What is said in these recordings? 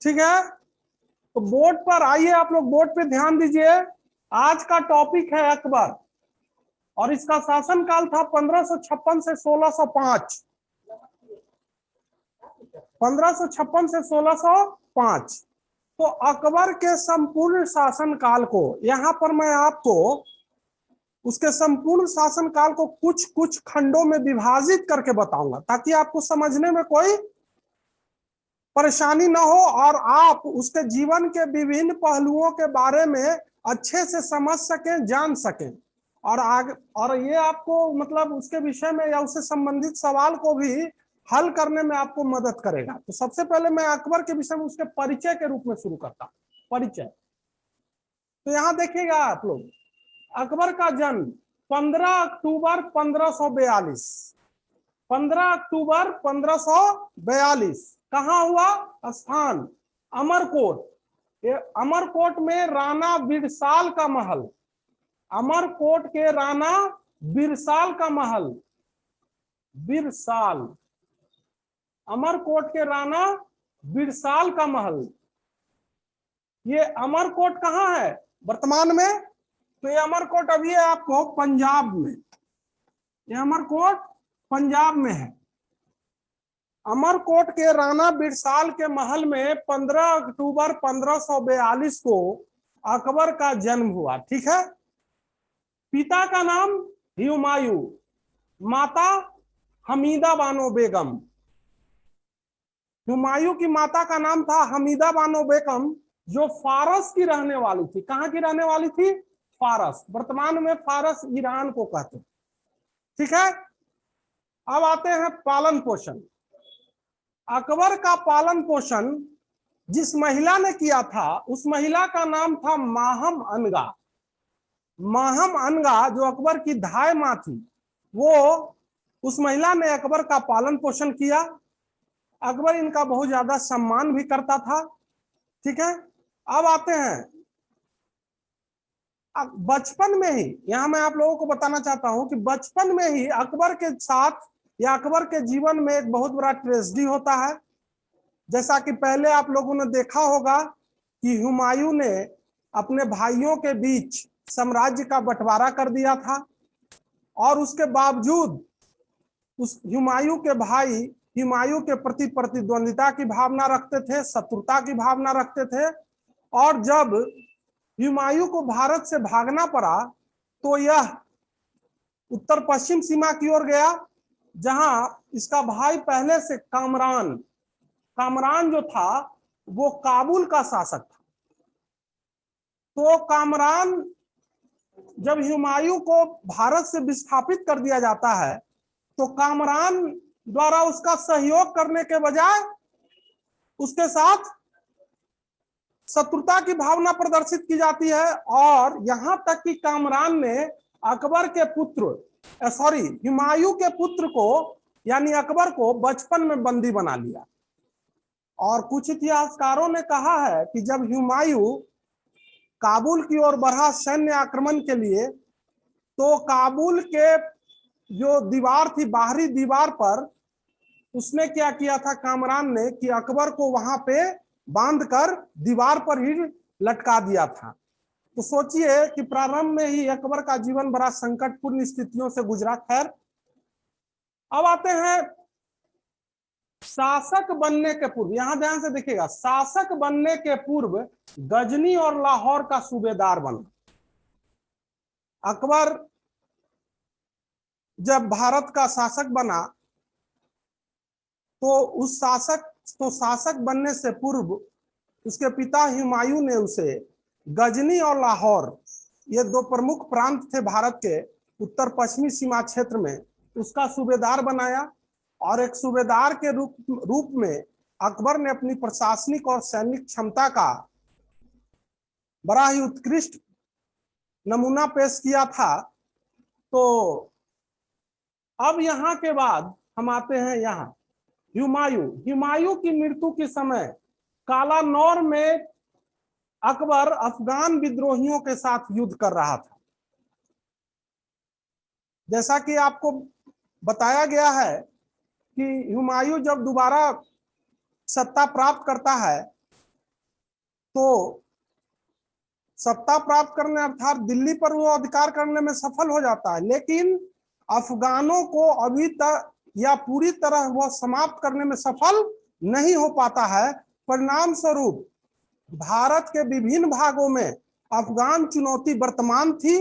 ठीक है, तो बोर्ड पर आइए, आप लोग बोर्ड पे ध्यान दीजिए। आज का टॉपिक है अकबर और इसका शासनकाल था 1556 से 1605। 1556 से 1605। तो अकबर के संपूर्ण शासनकाल को यहां पर मैं आपको उसके संपूर्ण शासनकाल को कुछ कुछ खंडों में विभाजित करके बताऊंगा, ताकि आपको समझने में कोई परेशानी न हो और आप उसके जीवन के विभिन्न पहलुओं के बारे में अच्छे से समझ सकें, जान सकें। और आगे और ये आपको मतलब उसके विषय में या उससे संबंधित सवाल को भी हल करने में आपको मदद करेगा। तो सबसे पहले मैं अकबर के विषय में उसके परिचय के रूप में शुरू करता हूं। परिचय, तो यहां देखिएगा आप लोग, अकबर का जन्म 15 अक्टूबर 1542। 15 अक्टूबर 1542 कहाँ हुआ? स्थान अमरकोट। ये अमरकोट में राणा बिरसाल का महल, अमरकोट के राणा बिरसाल का महल, बिरसाल, अमरकोट के राणा बिरसाल का महल। ये अमरकोट कहाँ है वर्तमान में? तो ये अमरकोट अभी है आपको पंजाब में, ये अमरकोट पंजाब में है। अमरकोट के राणा बिरसाल के महल में 15 अक्टूबर 1542 को अकबर का जन्म हुआ। ठीक है, पिता का नाम हुमायूं, माता हमीदा बानो बेगम। हुमायूं की माता का नाम था हमीदा बानो बेगम, जो फारस की रहने वाली थी। कहां की रहने वाली थी? फारस। वर्तमान में फारस ईरान को कहते हैं। ठीक है, अब आते हैं पालन पोषण। अकबर का पालन पोषण जिस महिला ने किया था, उस महिला का नाम था माहम अनगा। माहम अनगा जो अकबर की धाय मां थी, वो उस महिला ने अकबर का पालन पोषण किया। अकबर इनका बहुत ज्यादा सम्मान भी करता था। ठीक है, अब आते हैं बचपन में ही, यहां मैं आप लोगों को बताना चाहता हूं कि बचपन में ही अकबर के साथ या अकबर के जीवन में एक बहुत बड़ा ट्रेजेडी होता है। जैसा कि पहले आप लोगों ने देखा होगा कि हुमायूं ने अपने भाइयों के बीच साम्राज्य का बंटवारा कर दिया था, और उसके बावजूद उस हुमायूं के भाई हुमायूं के प्रति प्रतिद्वंदिता की भावना रखते थे, शत्रुता की भावना रखते थे। और जब हुमायूं को भारत से भागना पड़ा, तो यह उत्तर पश्चिम सीमा की ओर गया, जहां इसका भाई पहले से कामरान, कामरान जो था वो काबुल का शासक था। तो कामरान, जब हुमायूं को भारत से विस्थापित कर दिया जाता है, तो कामरान द्वारा उसका सहयोग करने के बजाय उसके साथ शत्रुता की भावना प्रदर्शित की जाती है। और यहां तक कि कामरान ने अकबर के पुत्र हुमायूं के पुत्र को यानी अकबर को बचपन में बंदी बना लिया। और कुछ इतिहासकारों ने कहा है कि जब हुमायूं काबुल की ओर बढ़ा सैन्य आक्रमण के लिए, तो काबुल के जो दीवार थी, बाहरी दीवार पर उसने क्या किया था कामरान ने, कि अकबर को वहां पे बांधकर दीवार पर ही लटका दिया था। तो सोचिए कि प्रारंभ में ही अकबर का जीवन बड़ा संकटपूर्ण स्थितियों से गुजरा। खैर, अब आते हैं शासक बनने के पूर्व। यहां ध्यान से देखिएगा, शासक बनने के पूर्व गजनी और लाहौर का सूबेदार बना। अकबर जब भारत का शासक बना, तो शासक बनने से पूर्व उसके पिता हुमायूं ने उसे गजनी और लाहौर, ये दो प्रमुख प्रांत थे भारत के उत्तर पश्चिमी सीमा क्षेत्र में, उसका सूबेदार बनाया। और एक सूबेदार के रूप में अकबर ने अपनी प्रशासनिक और सैनिक क्षमता का बड़ा ही उत्कृष्ट नमूना पेश किया था। तो अब यहां के बाद हम आते हैं यहाँ हुमायूं की मृत्यु के समय कालानौर में अकबर अफगान विद्रोहियों के साथ युद्ध कर रहा था। जैसा कि आपको बताया गया है कि हुमायूं जब दोबारा सत्ता प्राप्त करता है, तो सत्ता प्राप्त करने अर्थात दिल्ली पर वो अधिकार करने में सफल हो जाता है, लेकिन अफगानों को अभी तक या पूरी तरह वह समाप्त करने में सफल नहीं हो पाता है। परिणाम स्वरूप भारत के विभिन्न भागों में अफगान चुनौती वर्तमान थी,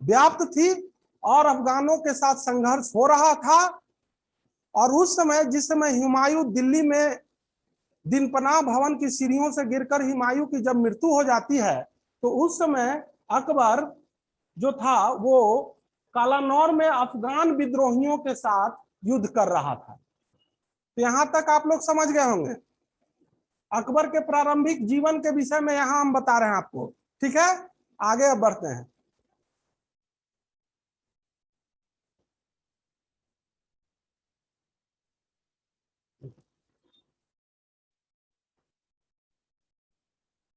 व्याप्त थी और अफगानों के साथ संघर्ष हो रहा था। और उस समय जिस समय हुमायूं दिल्ली में दिनपनाह भवन की सीढ़ियों से गिरकर हुमायूं की जब मृत्यु हो जाती है, तो उस समय अकबर जो था वो कालानौर में अफगान विद्रोहियों के साथ युद्ध कर रहा था। तो यहां तक आप लोग समझ गए होंगे। अकबर के प्रारंभिक जीवन के विषय में यहां हम बता रहे हैं आपको। ठीक है, आगे अब बढ़ते हैं।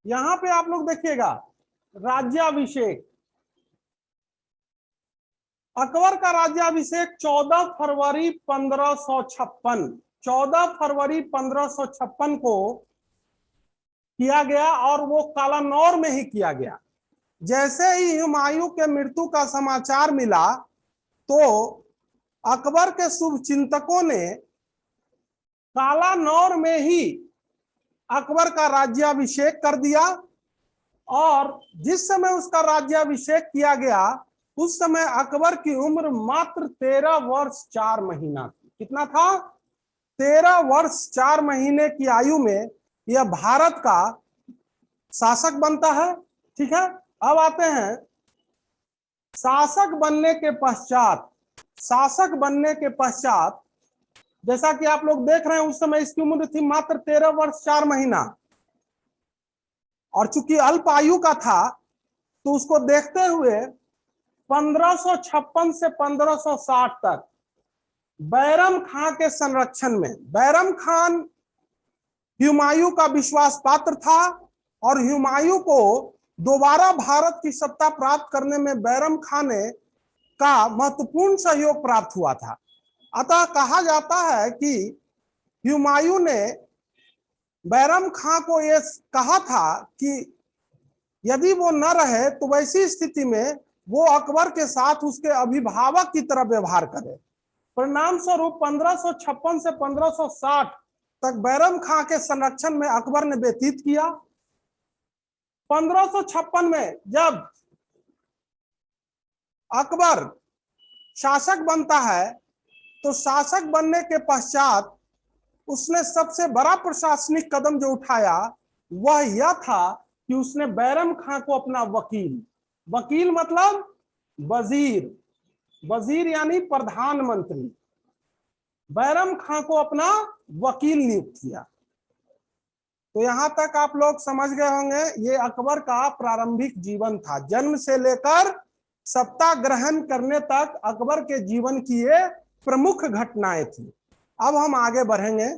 यहां पे आप लोग देखिएगा राज्याभिषेक। अकबर का राज्याभिषेक 14 फरवरी 1556 14 फरवरी 1556 को किया गया और वो कालानौर में ही किया गया। जैसे ही हुमायूं के मृत्यु का समाचार मिला तो अकबर के शुभ चिंतकों ने कालानौर में ही अकबर का राज्याभिषेक कर दिया। और जिस समय उसका राज्याभिषेक किया गया उस समय अकबर की उम्र मात्र 13 वर्ष 4 महीना थी। कितना था? 13 वर्ष 4 महीने की आयु में यह भारत का शासक बनता है। ठीक है, अब आते हैं शासक बनने के पश्चात जैसा कि आप लोग देख रहे हैं उस समय इसकी उम्र थी मात्र 13 वर्ष 4 महीना और चूंकि अल्प आयु का था तो उसको देखते हुए 1556 से 1560 तक बैरम खां के संरक्षण में, बैरम खान हुमायूं का विश्वास पात्र था और हुमायूं को दोबारा भारत की सत्ता प्राप्त करने में बैरम खान ने का महत्वपूर्ण सहयोग प्राप्त हुआ था। अतः कहा जाता है कि हुमायूं ने बैरम खां को यह कहा था कि यदि वो न रहे तो वैसी स्थिति में वो अकबर के साथ उसके अभिभावक की तरह व्यवहार करे। परिणाम स्वरूप 1556 से 1560 तक बैरम खां के संरक्षण में अकबर ने व्यतीत किया। 1556 में जब अकबर शासक बनता है तो शासक बनने के पश्चात उसने सबसे बड़ा प्रशासनिक कदम जो उठाया वह यह था कि उसने बैरम खां को अपना वकील मतलब वजीर यानी प्रधानमंत्री, बैरम खां को अपना वकील नियुक्त किया। तो यहां तक आप लोग समझ गए होंगे ये अकबर का प्रारंभिक जीवन था। जन्म से लेकर सत्ता ग्रहण करने तक अकबर के जीवन की ये प्रमुख घटनाएं थी। अब हम आगे बढ़ेंगे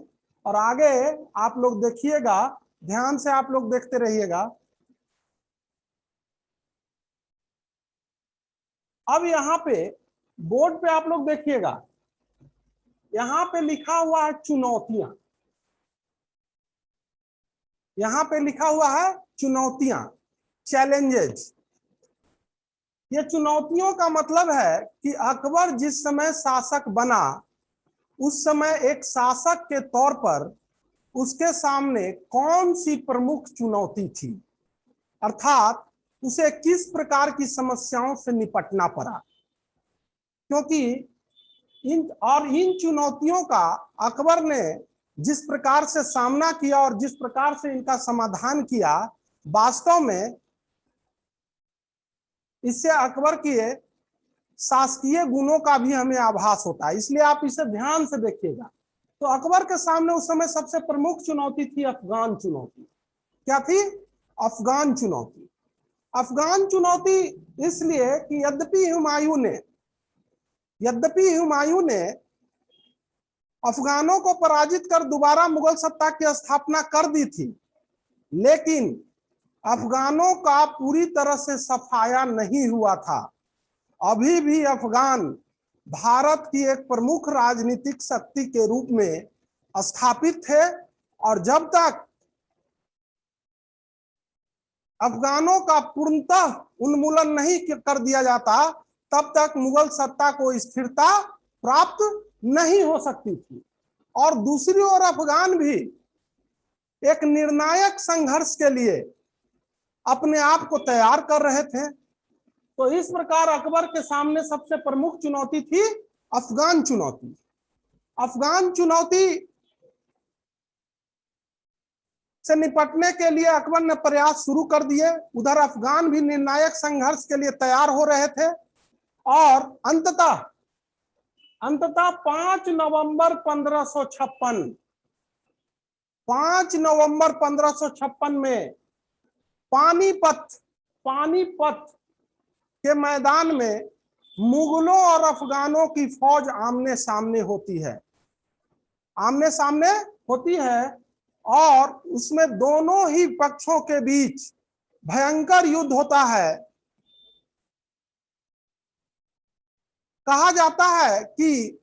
और आगे आप लोग देखिएगा, ध्यान से आप लोग देखते रहिएगा। अब यहाँ पे बोर्ड पे आप लोग देखिएगा, यहाँ पे लिखा हुआ है चुनौतियां। यहाँ पे लिखा हुआ है चुनौतियां, चैलेंजेस। ये चुनौतियों का मतलब है कि अकबर जिस समय शासक बना उस समय एक शासक के तौर पर उसके सामने कौन सी प्रमुख चुनौती थी, अर्थात उसे किस प्रकार की समस्याओं से निपटना पड़ा। क्योंकि इन चुनौतियों का अकबर ने जिस प्रकार से सामना किया और जिस प्रकार से इनका समाधान किया, वास्तव में इससे अकबर के शासकीय गुणों का भी हमें आभास होता है। इसलिए आप इसे ध्यान से देखिएगा। तो अकबर के सामने उस समय सबसे प्रमुख चुनौती थी अफगान चुनौती। क्या थी? अफगान चुनौती। अफगान चुनौती इसलिए कि यद्यपि हुमायूं ने अफगानों को पराजित कर दोबारा मुगल सत्ता की स्थापना कर दी थी, लेकिन अफगानों का पूरी तरह से सफाया नहीं हुआ था। अभी भी अफगान भारत की एक प्रमुख राजनीतिक शक्ति के रूप में स्थापित थे और जब तक अफगानों का पूर्णतः उन्मूलन नहीं कर दिया जाता, तब तक मुगल सत्ता को स्थिरता प्राप्त नहीं हो सकती थी। और दूसरी ओर अफगान भी एक निर्णायक संघर्ष के लिए अपने आप को तैयार कर रहे थे। तो इस प्रकार अकबर के सामने सबसे प्रमुख चुनौती थी अफगान चुनौती। अफगान चुनौती से निपटने के लिए अकबर ने प्रयास शुरू कर दिए। उधर अफगान भी निर्णायक संघर्ष के लिए तैयार हो रहे थे और अंततः 5 नवंबर 1556 में पानीपत के मैदान में मुगलों और अफगानों की फौज आमने सामने होती है और उसमें दोनों ही पक्षों के बीच भयंकर युद्ध होता है। कहा जाता है कि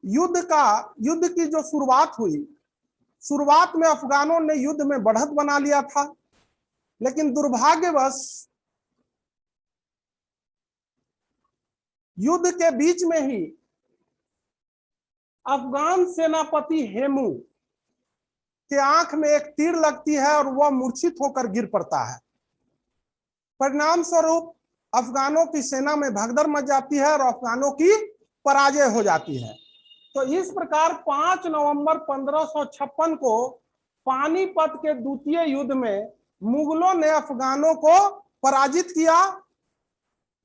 युद्ध की जो शुरुआत में अफगानों ने युद्ध में बढ़त बना लिया था, लेकिन दुर्भाग्यवश युद्ध के बीच में ही अफगान सेनापति हेमू के आंख में एक तीर लगती है और वह मूर्छित होकर गिर पड़ता है। परिणाम स्वरूप अफगानों की सेना में भगदड़ मच जाती है और अफगानों की पराजय हो जाती है। तो इस प्रकार 5 नवंबर 1556 को पानीपत के द्वितीय युद्ध में मुगलों ने अफगानों को पराजित किया।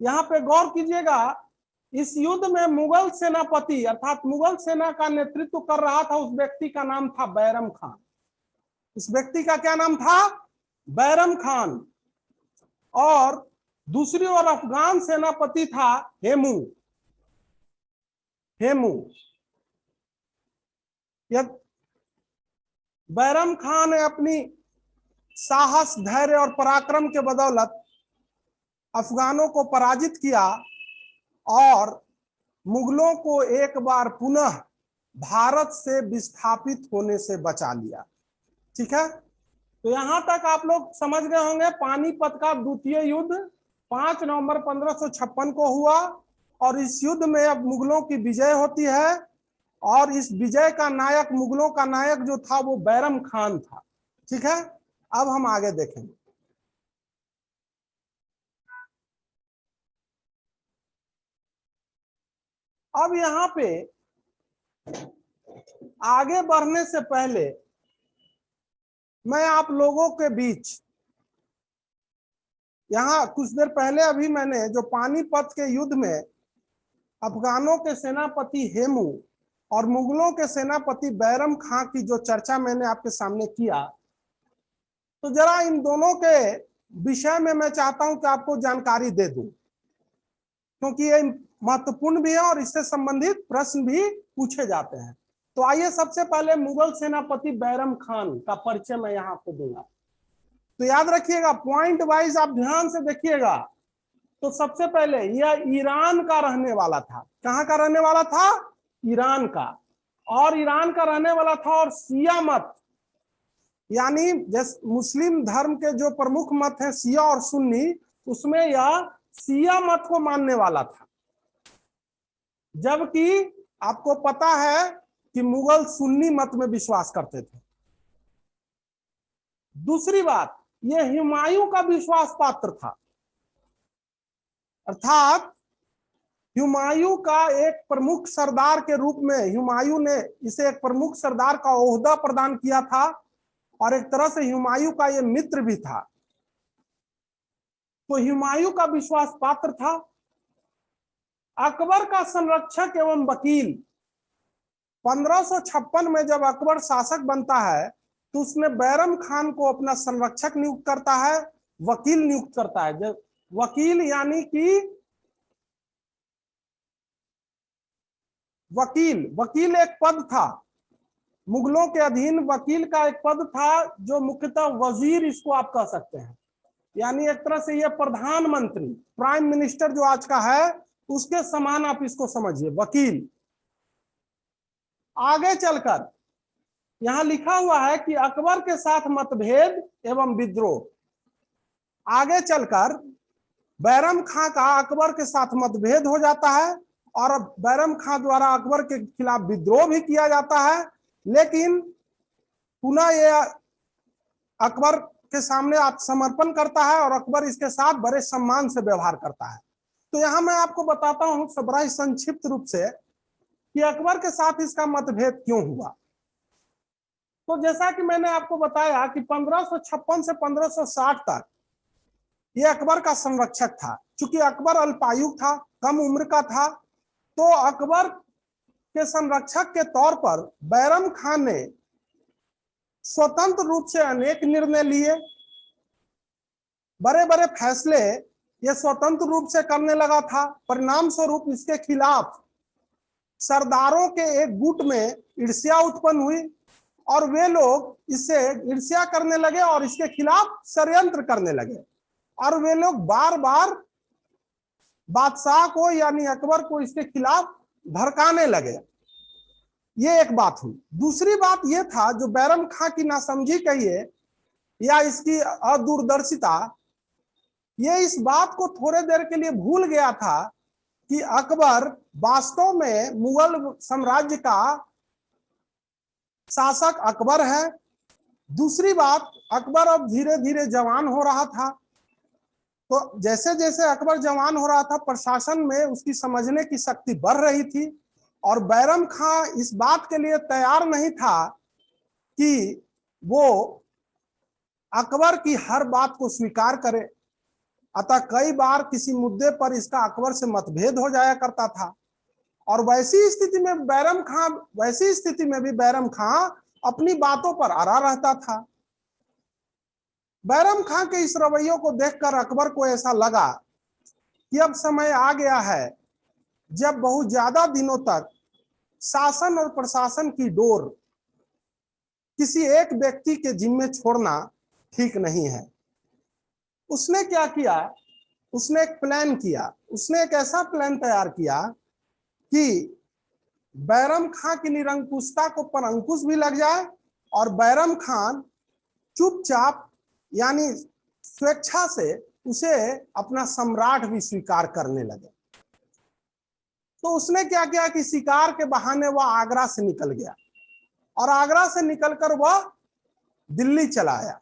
यहां पे गौर कीजिएगा, इस युद्ध में मुगल सेनापति अर्थात मुगल सेना का नेतृत्व कर रहा था, उस व्यक्ति का नाम था बैरम खान। उस व्यक्ति का क्या नाम था? बैरम खान। और दूसरी ओर अफगान सेनापति था हेमू। बैरम खान ने अपनी साहस, धैर्य और पराक्रम के बदौलत अफगानों को पराजित किया और मुगलों को एक बार पुनः भारत से विस्थापित होने से बचा लिया। ठीक है, तो यहां तक आप लोग समझ गए होंगे। पानीपत का द्वितीय युद्ध 5 नवंबर 1556 को हुआ और इस युद्ध में अब मुगलों की विजय होती है और इस विजय का नायक, मुगलों का नायक जो था वो बैरम खान था। ठीक है, अब हम आगे देखेंगे। अब यहां पे आगे बढ़ने से पहले मैं आप लोगों के बीच यहां कुछ देर पहले अभी मैंने जो पानीपत के युद्ध में अफगानों के सेनापति हेमू और मुगलों के सेनापति बैरम खां की जो चर्चा मैंने आपके सामने किया, तो जरा इन दोनों के विषय में मैं चाहता हूं कि आपको जानकारी दे दूं, क्योंकि ये महत्वपूर्ण भी है और इससे संबंधित प्रश्न भी पूछे जाते हैं। तो आइए सबसे पहले मुगल सेनापति बैरम खान का परिचय मैं यहां आपको दूंगा। तो याद रखिएगा, पॉइंट वाइज आप ध्यान से देखिएगा। तो सबसे पहले यह ईरान का रहने वाला था। कहां का रहने वाला था? ईरान का। और ईरान का रहने वाला था और शिया मत, यानी जैसे मुस्लिम धर्म के जो प्रमुख मत हैं शिया और सुन्नी, उसमें यह शिया मत को मानने वाला था, जबकि आपको पता है कि मुगल सुन्नी मत में विश्वास करते थे। दूसरी बात, यह हुमायूं का विश्वास पात्र था, अर्थात हुमायूं का एक प्रमुख सरदार के रूप में हुमायूं ने इसे एक प्रमुख सरदार का ओहदा प्रदान किया था और एक तरह से हुमायूं का यह मित्र भी था। तो हुमायूं का विश्वास पात्र था। अकबर का संरक्षक एवं वकील, 1556 में जब अकबर शासक बनता है तो उसने बैरम खान को अपना संरक्षक नियुक्त करता है, वकील नियुक्त करता है। जब वकील यानी कि वकील एक पद था मुगलों के अधीन। वकील का एक पद था जो मुख्यतः वजीर, इसको आप कह सकते हैं, यानी एक तरह से यह प्रधानमंत्री, प्राइम मिनिस्टर जो आज का है उसके समान आप इसको समझिए, वकील। आगे चलकर यहां लिखा हुआ है कि अकबर के साथ मतभेद एवं विद्रोह। आगे चलकर बैरम खां का अकबर के साथ मतभेद हो जाता है और बैरम खां द्वारा अकबर के खिलाफ विद्रोह भी किया जाता है, लेकिन पुनः यह अकबर के सामने आत्मसमर्पण करता है और अकबर इसके साथ बड़े सम्मान से व्यवहार करता है। तो यहां मैं आपको बताता हूं बड़ा ही संक्षिप्त रूप से कि अकबर के साथ इसका मतभेद क्यों हुआ। तो जैसा कि मैंने आपको बताया कि 1556 से 1560 तक यह अकबर का संरक्षक था। चूंकि अकबर अल्पायु था, कम उम्र का था, तो अकबर के संरक्षक के तौर पर बैरम खान ने स्वतंत्र रूप से अनेक निर्णय लिए, बड़े बड़े फैसले यह स्वतंत्र रूप से करने लगा था। परिणाम स्वरूप इसके खिलाफ सरदारों के एक गुट में ईर्ष्या उत्पन्न हुई और वे लोग इससे ईर्ष्या करने लगे और इसके खिलाफ षड्यंत्र करने लगे और वे लोग बार बार बादशाह को यानी अकबर को इसके खिलाफ भड़काने लगे। ये एक बात हुई। दूसरी बात यह था जो बैरम खां की नासमझी कहिए या इसकी अदूरदर्शिता, ये इस बात को थोड़े देर के लिए भूल गया था कि अकबर वास्तव में मुगल साम्राज्य का शासक अकबर है। दूसरी बात, अकबर अब धीरे धीरे जवान हो रहा था, तो जैसे जैसे अकबर जवान हो रहा था प्रशासन में उसकी समझने की शक्ति बढ़ रही थी और बैरम खां इस बात के लिए तैयार नहीं था कि वो अकबर की हर बात को स्वीकार करे। अतः कई बार किसी मुद्दे पर इसका अकबर से मतभेद हो जाया करता था और वैसी स्थिति में भी बैरम खां अपनी बातों पर अड़ा रहता था। बैरम खां के इस रवैये को देखकर अकबर को ऐसा लगा कि अब समय आ गया है जब बहुत ज्यादा दिनों तक शासन और प्रशासन की डोर किसी एक व्यक्ति के जिम्मे छोड़ना ठीक नहीं है। उसने क्या किया, उसने एक प्लान किया। उसने एक ऐसा प्लान तैयार किया कि बैरम खां की निरंकुशता को पर अंकुश भी लग जाए और बैरम खान चुपचाप यानी स्वेच्छा से उसे अपना सम्राट भी स्वीकार करने लगे। तो उसने क्या किया कि शिकार के बहाने वह आगरा से निकल गया और आगरा से निकलकर वह दिल्ली चला आया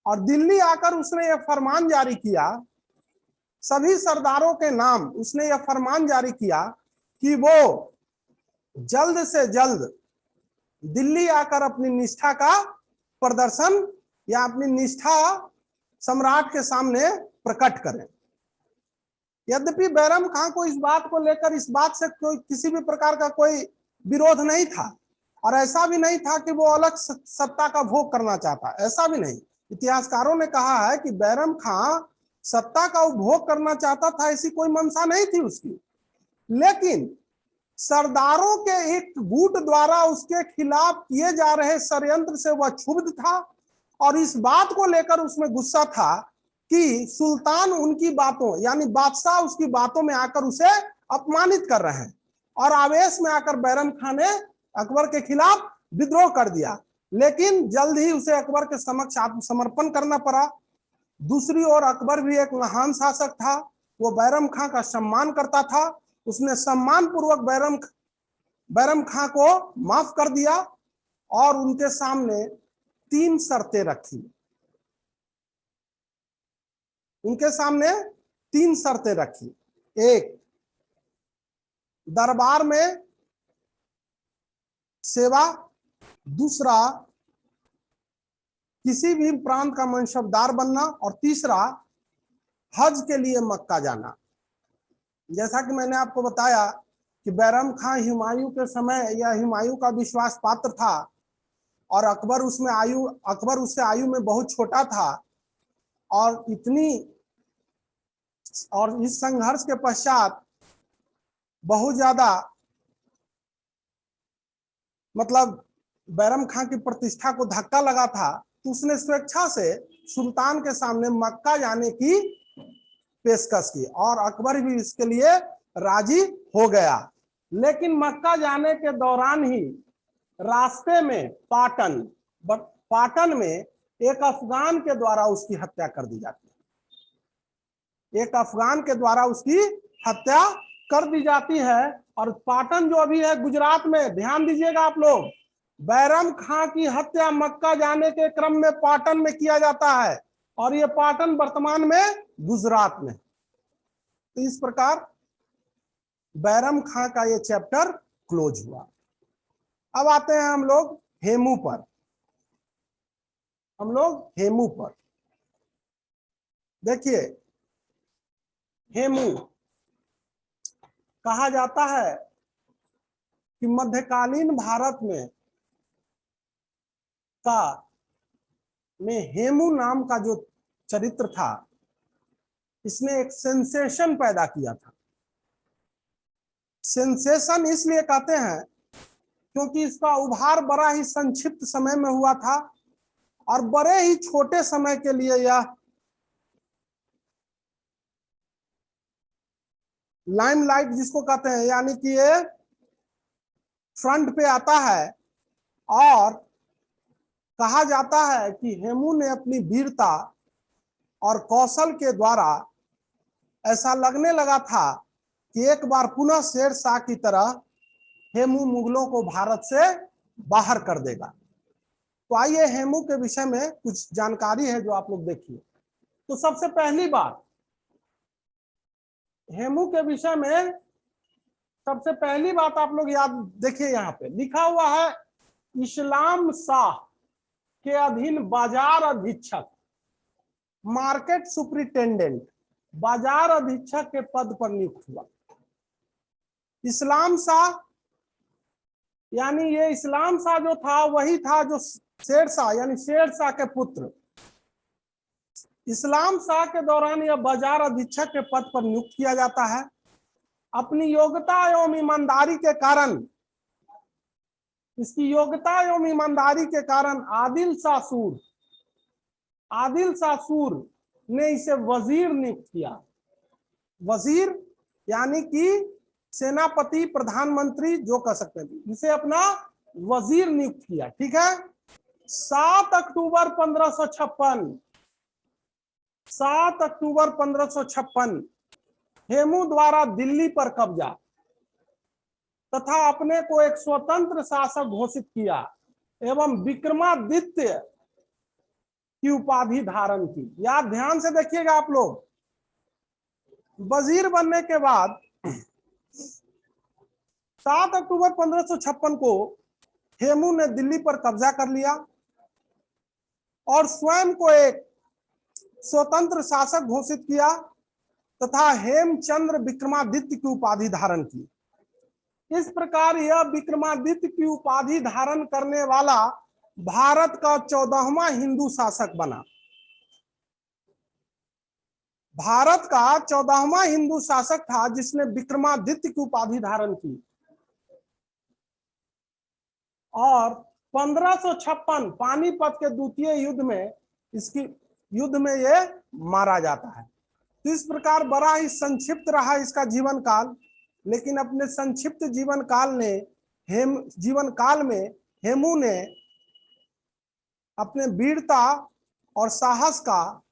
और दिल्ली आकर उसने यह फरमान जारी किया, सभी सरदारों के नाम उसने यह फरमान जारी किया कि वो जल्द से जल्द दिल्ली आकर अपनी निष्ठा का प्रदर्शन या अपनी निष्ठा सम्राट के सामने प्रकट करें। यद्यपि बैरम खां को इस बात को लेकर इस बात से कोई किसी भी प्रकार का कोई विरोध नहीं था और ऐसा भी नहीं था कि वो अलग सत्ता का भोग करना चाहता, ऐसा भी नहीं। इतिहासकारों ने कहा है कि बैरम खां सत्ता का उपभोग करना चाहता था, ऐसी कोई मंशा नहीं थी उसकी, लेकिन सरदारों के एक गुट द्वारा उसके खिलाफ किए जा रहे षड्यंत्र से वह क्षुब्ध था और इस बात को लेकर उसमें गुस्सा था कि सुल्तान उनकी बातों यानी बादशाह उसकी बातों में आकर उसे अपमानित कर रहे हैं और आवेश में आकर बैरम खां ने अकबर के खिलाफ विद्रोह कर दिया, लेकिन जल्द ही उसे अकबर के समक्ष आत्मसमर्पण करना पड़ा। दूसरी ओर अकबर भी एक महान शासक था, वो बैरम खां का सम्मान करता था। उसने सम्मान पूर्वक बैरम खां को माफ कर दिया और उनके सामने 3 शर्तें रखी। उनके सामने 3 शर्तें रखी। एक, दरबार में सेवा। दूसरा, किसी भी प्रांत का मनसबदार बनना और तीसरा, हज के लिए मक्का जाना। जैसा कि मैंने आपको बताया कि बैरम खां हुमायूं के समय या हुमायूं का विश्वास पात्र था और अकबर उससे आयु में बहुत छोटा था और इस संघर्ष के पश्चात बहुत ज्यादा मतलब बैरम खां की प्रतिष्ठा को धक्का लगा था, तो उसने स्वेच्छा से सुल्तान के सामने मक्का जाने की पेशकश की और अकबर भी इसके लिए राजी हो गया। लेकिन मक्का जाने के दौरान ही रास्ते में पाटन में एक अफगान के द्वारा उसकी हत्या कर दी जाती है। एक अफगान के द्वारा उसकी हत्या कर दी जाती है। और पाटन जो अभी है गुजरात में, ध्यान दीजिएगा आप लोग, बैरम खां की हत्या मक्का जाने के क्रम में पाटन में किया जाता है, और ये पाटन वर्तमान में गुजरात में। तो इस प्रकार बैरम खां का ये चैप्टर क्लोज हुआ। अब आते हैं हम लोग हेमू पर। हेमू पर देखिए, हेमू कहा जाता है कि मध्यकालीन भारत में हेमू नाम का जो चरित्र था, इसने एक सेंसेशन पैदा किया था। सेंसेशन इसलिए कहते हैं क्योंकि इसका उभार बड़ा ही संक्षिप्त समय में हुआ था, और बड़े ही छोटे समय के लिए यह लाइमलाइट जिसको कहते हैं, यानी कि ये फ्रंट पे आता है। और कहा जाता है कि हेमू ने अपनी वीरता और कौशल के द्वारा ऐसा लगने लगा था कि एक बार पुनः शेरशाह की तरह हेमू मुगलों को भारत से बाहर कर देगा। तो आइए हेमू के विषय में कुछ जानकारी है जो आप लोग देखिए। तो सबसे पहली बात, हेमू के विषय में सबसे पहली बात आप लोग याद देखिए, यहाँ पे लिखा हुआ है इस्लाम शाह के अधीन बाजार अधीक्षक, मार्केट सुपरिटेंडेंट, बाजार अधीक्षक के पद पर नियुक्त हुआ। इस्लाम शाह यानी ये इस्लाम शाह जो था वही था जो शेरशाह यानी शेरशाह के पुत्र। इस्लाम शाह के दौरान यह बाजार अधीक्षक के पद पर नियुक्त किया जाता है। अपनी योग्यता एवं ईमानदारी के कारण, इसकी योग्यता एवं ईमानदारी के कारण आदिल शाह सूर ने इसे वजीर नियुक्त किया। वजीर यानी कि सेनापति, प्रधानमंत्री जो कह सकते हैं, इसे अपना वजीर नियुक्त किया। ठीक है। 7 अक्टूबर 1556 हेमू द्वारा दिल्ली पर कब्जा तथा अपने को एक स्वतंत्र शासक घोषित किया एवं विक्रमादित्य की उपाधि धारण की। याद ध्यान से देखिएगा आप लोग, वजीर बनने के बाद 7 अक्टूबर 1556 को हेमू ने दिल्ली पर कब्जा कर लिया और स्वयं को एक स्वतंत्र शासक घोषित किया तथा हेमचंद्र विक्रमादित्य की उपाधि धारण की। इस प्रकार यह विक्रमादित्य की उपाधि धारण करने वाला भारत का 14वां हिंदू शासक बना। भारत का 14वां हिंदू शासक था जिसने विक्रमादित्य की उपाधि धारण की। और 1556 पानीपत के द्वितीय युद्ध में ये मारा जाता है। तो इस प्रकार बड़ा ही संक्षिप्त रहा इसका जीवन काल, लेकिन अपने संक्षिप्त जीवन काल में हेमू ने अपने वीरता और साहस का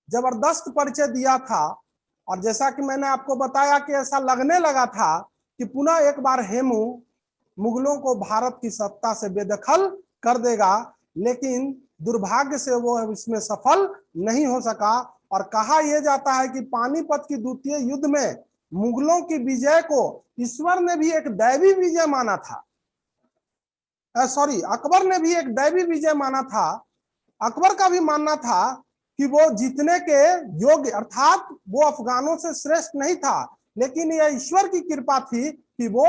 जबरदस्त परिचय दिया था। और जैसा कि मैंने आपको बताया कि ऐसा लगने लगा था कि पुनः एक बार हेमू मुगलों को भारत की सत्ता से बेदखल कर देगा, लेकिन दुर्भाग्य से वो इसमें सफल नहीं हो सका। और कहा यह जाता है कि पानीपत की द्वितीय युद्ध में मुगलों की विजय को ईश्वर ने भी एक दैवी विजय माना था। अकबर ने भी एक दैवी विजय माना था। अकबर का भी मानना था कि वो जीतने के योग्य, अर्थात वो अफगानों से श्रेष्ठ नहीं था, लेकिन यह ईश्वर की कृपा थी कि वो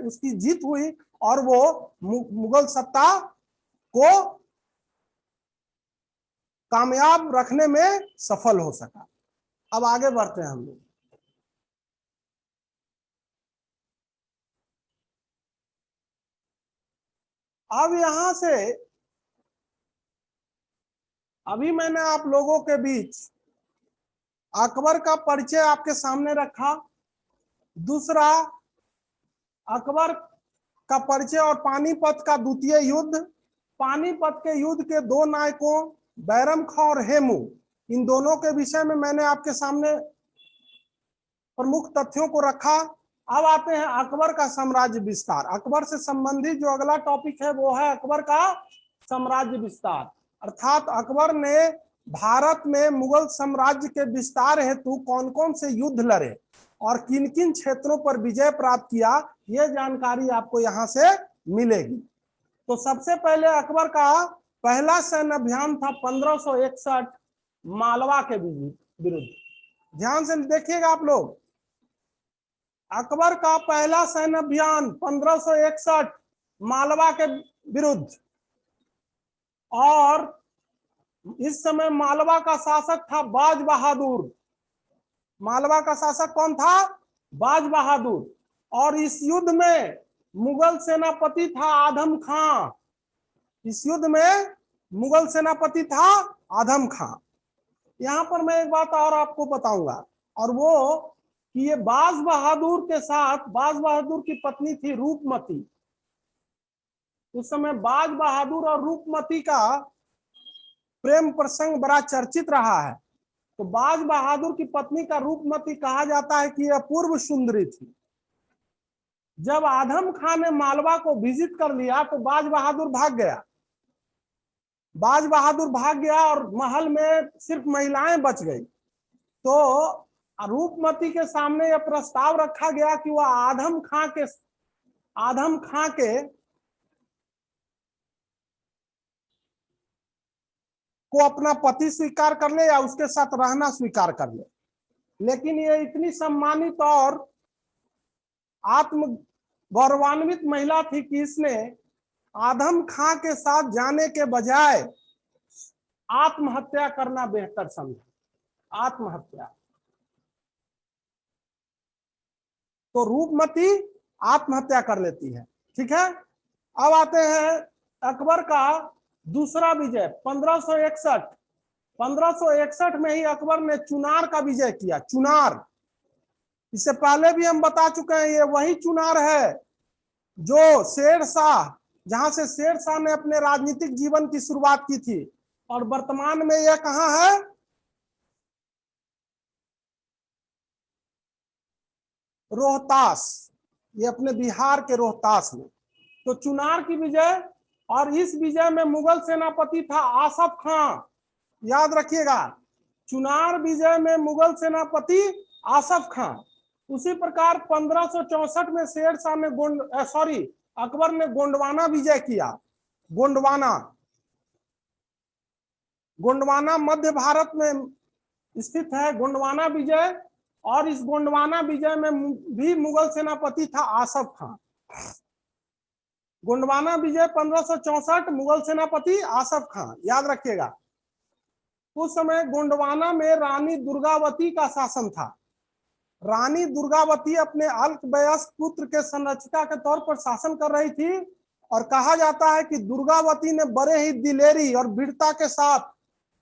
उसकी जीत हुई और वो मुगल सत्ता को कामयाब रखने में सफल हो सका। अब आगे बढ़ते हैं हम लोग। अब यहां से अभी मैंने आप लोगों के बीच अकबर का परिचय आपके सामने रखा। दूसरा, अकबर का परिचय और पानीपत का द्वितीय युद्ध। पानीपत के युद्ध के दो नायकों बैरम खां और हेमू, इन दोनों के विषय में मैंने आपके सामने प्रमुख तथ्यों को रखा। अब आते हैं अकबर का साम्राज्य विस्तार। अकबर से संबंधित जो अगला टॉपिक है वो है अकबर का साम्राज्य विस्तार। अर्थात अकबर ने भारत में मुगल साम्राज्य के विस्तार हेतु कौन कौन से युद्ध लड़े और किन किन क्षेत्रों पर विजय प्राप्त किया, यह जानकारी आपको यहां से मिलेगी। तो सबसे पहले अकबर का पहला सैन्य अभियान था 1561 मालवा के विरुद्ध। ध्यान से देखिएगा आप लोग, अकबर का पहला सैन्य अभियान 1561 मालवा के विरुद्ध, और इस समय मालवा का शासक था बाज बहादुर। मालवा का शासक कौन था? बाज बहादुर। और इस युद्ध में मुगल सेनापति था आदम खां। इस युद्ध में मुगल सेनापति था आदम खां। यहां पर मैं एक बात और आपको बताऊंगा, और वो कि ये बाज बहादुर के साथ, बाज बहादुर की पत्नी थी रूपमती। उस समय बाज बहादुर और रूपमती का प्रेम प्रसंग बड़ा चर्चित रहा है। तो बाज बहादुर की पत्नी का रूपमती कहा जाता है कि यह अपूर्व सुंदरी थी। जब आदम खां ने मालवा को विजिट कर लिया तो बाज बहादुर भाग गया। बाज बहादुर भाग गया और महल में सिर्फ महिलाएं बच गई। तो रूपमती के सामने यह प्रस्ताव रखा गया कि वह आदम खां के को अपना पति स्वीकार कर ले या उसके साथ रहना स्वीकार कर ले। लेकिन ये इतनी सम्मानित और आत्म गौरवान्वित महिला थी कि इसने आदम खां के साथ जाने के बजाय आत्महत्या करना बेहतर समझा। आत्महत्या। तो रूपमती आत्महत्या कर लेती है। ठीक है। अब आते हैं अकबर का दूसरा विजय 1561। 1561 में ही अकबर ने चुनार का विजय किया। चुनार, इससे पहले भी हम बता चुके हैं, ये वही चुनार है जो शेर शाह, जहां से शेर शाह ने अपने राजनीतिक जीवन की शुरुआत की थी। और वर्तमान में यह कहां है? रोहतास। ये अपने बिहार के रोहतास में। तो चुनार की विजय, और इस विजय में मुगल सेनापति था आसफ खां। याद रखिएगा, चुनार विजय में मुगल सेनापति आसफ खां। उसी प्रकार 1564 में शेर शाह ने अकबर ने गोंडवाना विजय किया। गोंडवाना मध्य भारत में स्थित है गोंडवाना विजय। और इस गोंडवाना विजय में भी मुगल सेनापति था आसफ खां। गोंडवाना विजय 1564, मुगल सेनापति आसफ खां, याद रखिएगा। उस समय गोंडवाना में रानी दुर्गावती का शासन था। रानी दुर्गावती अपने अल्पवयस्क पुत्र के संरक्षिका के तौर पर शासन कर रही थी। और कहा जाता है कि दुर्गावती ने बड़े ही दिलेरी और वीरता के साथ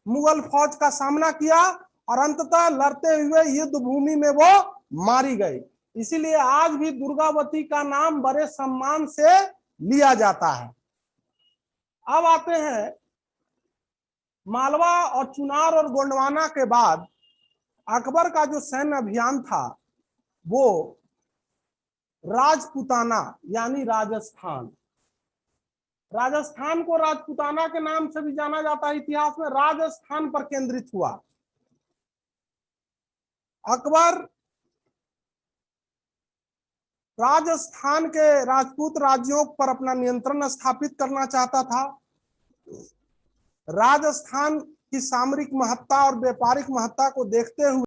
मुगल फौज का सामना किया और अंततः लड़ते हुए युद्ध भूमि में वो मारी गई। इसीलिए आज भी दुर्गावती का नाम बड़े सम्मान से लिया जाता है। अब आते हैं मालवा और चुनार और गोंडवाना के बाद अकबर का जो सैन्य अभियान था वो राजपूताना यानी राजस्थान। राजस्थान को राजपूताना के नाम से भी जाना जाता है। इतिहास में राजस्थान पर केंद्रित हुआ। अकबर राजस्थान के राजपूत राज्यों पर अपना नियंत्रण स्थापित करना चाहता था। राजस्थान की सामरिक महत्ता और व्यापारिक महत्ता को देखते हुए